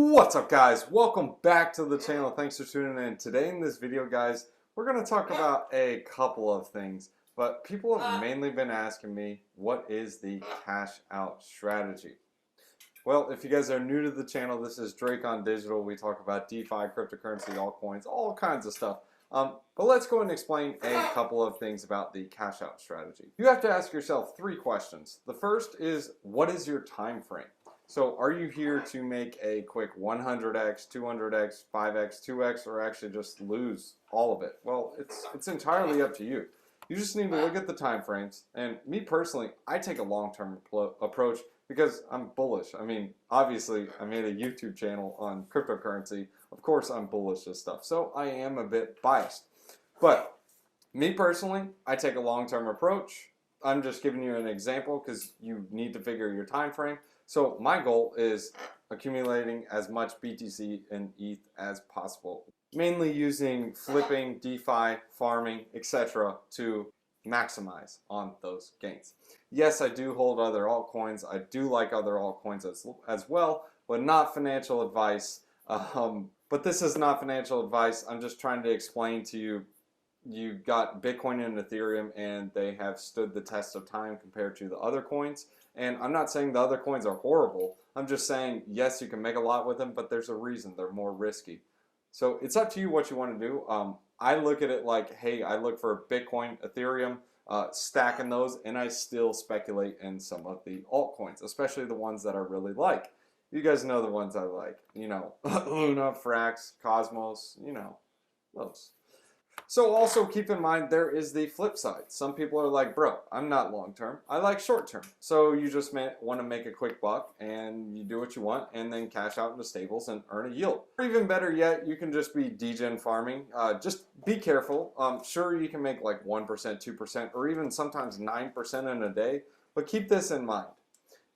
What's up, guys? Welcome back to the channel. Thanks for tuning in. Today in this video, guys, we're going to talk about a couple of things, but people have mainly been asking me, what is the cash out strategy? Well, if you guys are new to the channel, this is Drake on Digital. We talk about DeFi, cryptocurrency, altcoins, all kinds of stuff. But let's go and explain a couple of things about the cash out strategy. You have to ask yourself three questions. The first is, what is your time frame? So are you here to make a quick 100x, 200x, 5x, 2x, or actually just lose all of it? Well, it's entirely up to you. You just need to look at the time frames. And me personally, I take a long-term approach because I'm bullish. I mean, obviously, I made a YouTube channel on cryptocurrency. Of course, I'm bullish this stuff. So I am a bit biased. But me personally, I take a long-term approach. I'm just giving you an example because you need to figure your time frame. So my goal is accumulating as much BTC and ETH as possible, mainly using flipping, DeFi, farming, etc. to maximize on those gains. Yes, I do hold other altcoins. I do like other altcoins as well, but not financial advice. But this is not financial advice. I'm just trying to explain to you. You got Bitcoin and Ethereum, and they have stood the test of time compared to the other coins. And I'm not saying the other coins are horrible. I'm just saying, yes, you can make a lot with them, but there's a reason they're more risky. So it's up to you what you want to do. I look at it like, hey, I look for Bitcoin, Ethereum, stacking those, and I still speculate in some of the altcoins, especially the ones that I really like. You guys know the ones I like. You know, Luna, Frax, Cosmos, you know, those. So also keep in mind there is the flip side. Some people are like, bro, I'm not long term. I like short term. So you just want to make a quick buck and you do what you want and then cash out into stables and earn a yield. Or even better yet, you can just be degen farming. Just be careful. Sure, you can make like 1%, 2%, or even sometimes 9% in a day. But keep this in mind.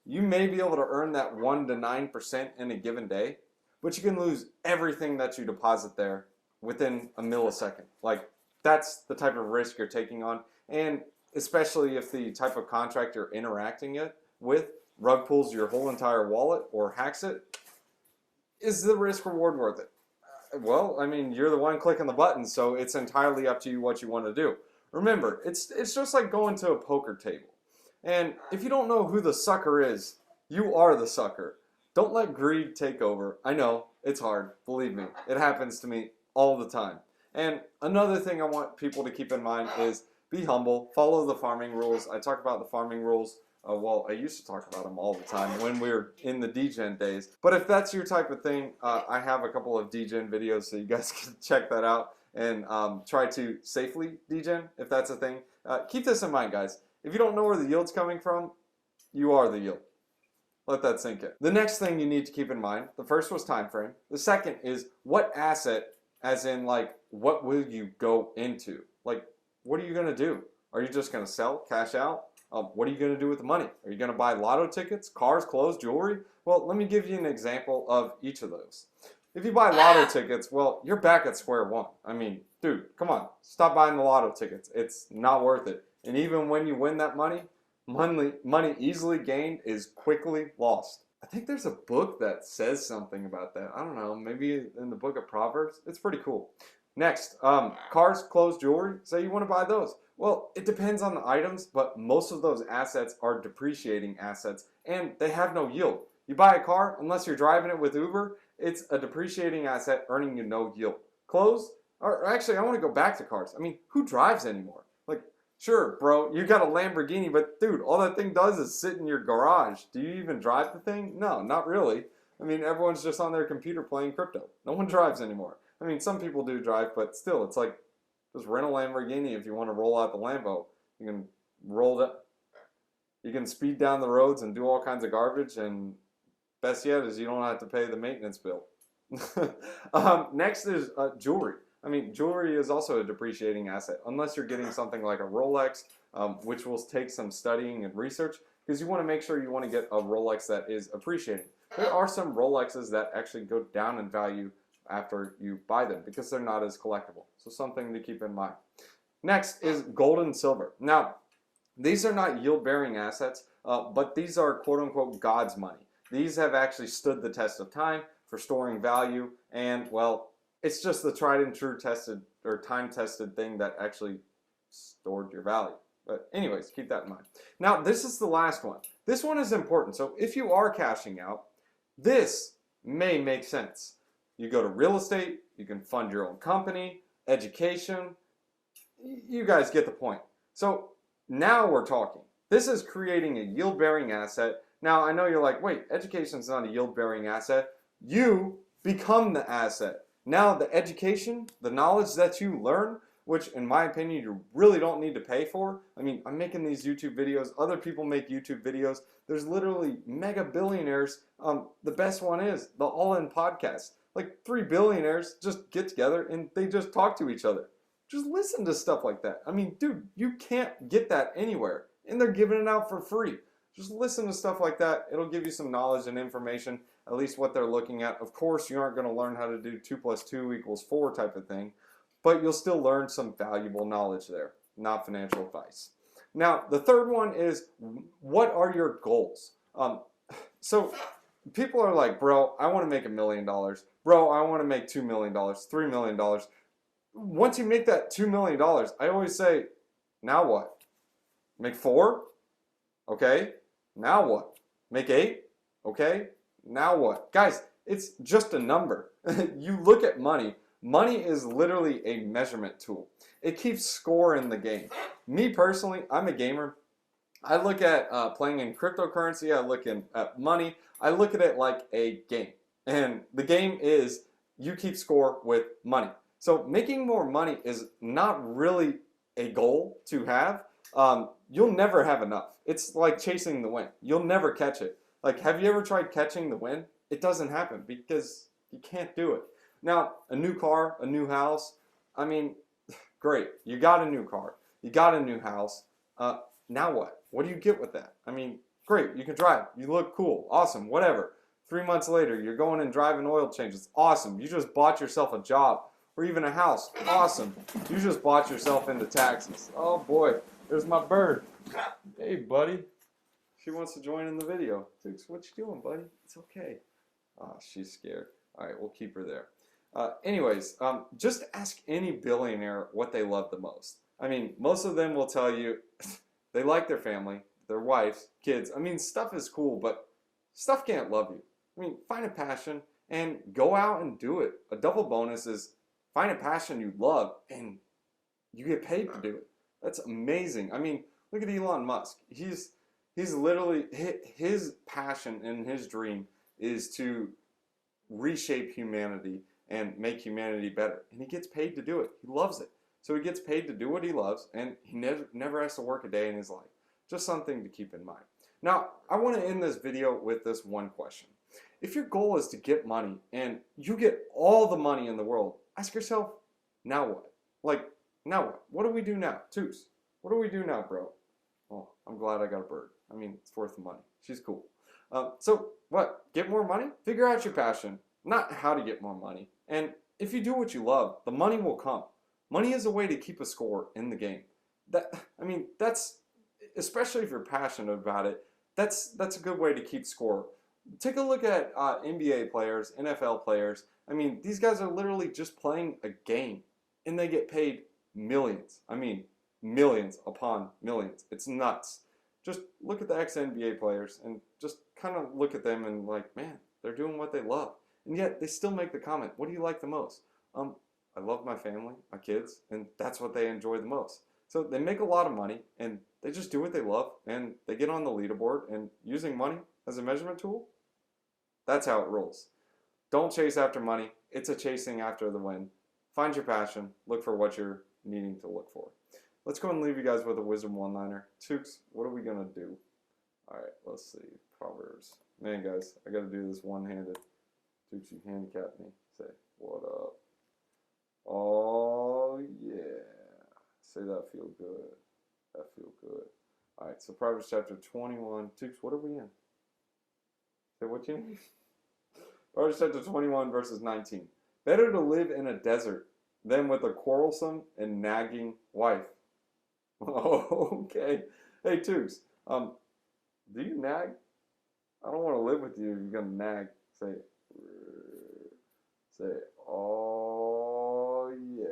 You may be able to earn that 1 to 9% in a given day, but you can lose everything that you deposit there within a millisecond. Like, that's the type of risk you're taking on, and especially if the type of contract you're interacting it with rug pulls your whole entire wallet or hacks it, is the risk reward worth it? Well, I mean, you're the one clicking the button, so it's entirely up to you what you want to do. Remember, it's just like going to a poker table. And if you don't know who the sucker is, you are the sucker. Don't let greed take over. I know, it's hard. Believe me, it happens to me all the time. And another thing I want people to keep in mind is be humble, follow the farming rules. I talk about the farming rules, well, I used to talk about them all the time when we were in the degen days. But if that's your type of thing, I have a couple of degen videos so you guys can check that out and try to safely degen if that's a thing. Keep this in mind, guys. If you don't know where the yield's coming from, you are the yield. Let that sink in. The next thing you need to keep in mind, the first was time frame. The second is what asset, as in, like, what will you go into? Like, what are you going to do? Are you just going to sell, cash out? What are you going to do with the money? Are you going to buy lotto tickets, cars, clothes, jewelry? Well, let me give you an example of each of those. If you buy lotto tickets, well, you're back at square one. I mean, dude, come on. Stop buying the lotto tickets. It's not worth it. And even when you win that money easily gained is quickly lost. I think there's a book that says something about that. I don't know, maybe in the book of Proverbs. It's pretty cool. Next, cars, clothes, jewelry. Say you want to buy those. Well, it depends on the items, but most of those assets are depreciating assets and they have no yield. You buy a car, unless you're driving it with Uber, it's a depreciating asset earning you no yield. Clothes, or actually I want to go back to cars. I mean, who drives anymore? Like, sure, bro, you got a Lamborghini, but dude, all that thing does is sit in your garage. Do you even drive the thing? No, not really. I mean, everyone's just on their computer playing crypto. No one drives anymore. I mean, some people do drive, but still, it's like, just rent a Lamborghini if you want to roll out the Lambo. You can roll it, you can speed down the roads and do all kinds of garbage, and best yet is you don't have to pay the maintenance bill. Next is jewelry. I mean, jewelry is also a depreciating asset, unless you're getting something like a Rolex, which will take some studying and research, because you want to make sure you want to get a Rolex that is appreciating. There are some Rolexes that actually go down in value after you buy them, because they're not as collectible. So something to keep in mind. Next is gold and silver. Now, these are not yield-bearing assets, but these are quote-unquote God's money. These have actually stood the test of time for storing value, and well, it's just the tried and true tested or time tested thing that actually stored your value. But anyways, keep that in mind. Now, this is the last one. This one is important. So if you are cashing out, this may make sense. You go to real estate, you can fund your own company, education. You guys get the point. So now we're talking. This is creating a yield-bearing asset. Now, I know you're like, wait, education is not a yield-bearing asset. You become the asset. Now, the education, the knowledge that you learn, which in my opinion you really don't need to pay for. I mean, I'm making these YouTube videos. Other people make YouTube videos. There's literally mega billionaires. The best one is the All In podcast. Like 3 billionaires just get together and they just talk to each other. Just listen to stuff like that. I mean, dude, you can't get that anywhere. And they're giving it out for free. Just listen to stuff like that. It'll give you some knowledge and information, at least what they're looking at. Of course, you aren't going to learn how to do 2 + 2 = 4 type of thing, but you'll still learn some valuable knowledge there, not financial advice. Now, the third one is, what are your goals? So people are like, bro, I want to make $1 million. Bro, I want to make $2 million, $3 million. Once you make that $2 million, I always say, now what? Make 4? Okay. Now what? Make 8? Okay. Now what? Guys, it's just a number. You look at money. Money is literally a measurement tool. It keeps score in the game. Me personally, I'm a gamer. I look at playing in cryptocurrency. I look at money. I look at it like a game. And the game is you keep score with money. So making more money is not really a goal to have. You'll never have enough. It's like chasing the wind. You'll never catch it. Like, have you ever tried catching the wind? It doesn't happen because you can't do it. Now, a new car, a new house, I mean, great. You got a new car. You got a new house. Now what? What do you get with that? I mean, great. You can drive. You look cool. Awesome. Whatever. 3 months later, you're going and driving oil changes. Awesome. You just bought yourself a job or even a house. Awesome. You just bought yourself into taxes. Oh, boy. There's my bird. Hey, buddy. She wants to join in the video. Dukes, what you doing, buddy? It's okay. Oh, she's scared. All right, we'll keep her there. Anyways, just ask any billionaire what they love the most. I mean, most of them will tell you they like their family, their wives, kids. I mean, stuff is cool, but stuff can't love you. I mean, find a passion and go out and do it. A double bonus is find a passion you love and you get paid to do it. That's amazing. I mean, look at Elon Musk. He's literally, his passion and his dream is to reshape humanity and make humanity better. And he gets paid to do it. He loves it. So he gets paid to do what he loves, and he never has to work a day in his life. Just something to keep in mind. Now, I want to end this video with this one question. If your goal is to get money and you get all the money in the world, ask yourself, now what? Like, now what? What do we do now? Toots, what do we do now, bro? Oh, I'm glad I got a bird. I mean, it's worth the money. She's cool. So what? Get more money? Figure out your passion, not how to get more money. And if you do what you love, the money will come. Money is a way to keep a score in the game. That's especially if you're passionate about it. That's a good way to keep score. Take a look at NBA players, NFL players. I mean, these guys are literally just playing a game, and they get paid millions. I mean, millions upon millions. It's nuts. Just look at the ex-NBA players and just kind of look at them and like, man, they're doing what they love. And yet they still make the comment, what do you like the most? I love my family, my kids, and that's what they enjoy the most. So they make a lot of money and they just do what they love and they get on the leaderboard, and using money as a measurement tool, that's how it rolls. Don't chase after money. It's a chasing after the wind. Find your passion. Look for what you're needing to look for. Let's go and leave you guys with a wisdom one-liner. Tooks, what are we going to do? All right, let's see. Proverbs. Man, guys, I got to do this one-handed. Tooks, you handicapped me. Say, what up? Oh, yeah. Say that feel good. That feel good. All right, so Proverbs chapter 21. Tooks, what are we in? Say what you need? Proverbs chapter 21, verses 19. Better to live in a desert than with a quarrelsome and nagging wife. Okay. Hey, Tooks, do you nag? I don't want to live with you if you're going to nag. Say, Say, oh yeah.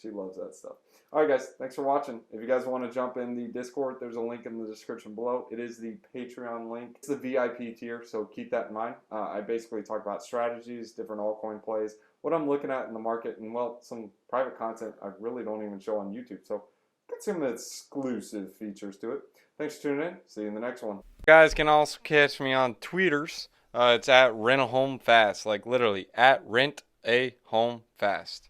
She loves that stuff. All right, guys. Thanks for watching. If you guys want to jump in the Discord, there's a link in the description below. It is the Patreon link. It's the VIP tier, so keep that in mind. I basically talk about strategies, different altcoin plays, what I'm looking at in the market, and, well, some private content I really don't even show on YouTube. So got some exclusive features to it. Thanks for tuning in. See you in the next one. You guys can also catch me on tweeters. It's at Rent a Home Fast, like literally at Rent a Home Fast.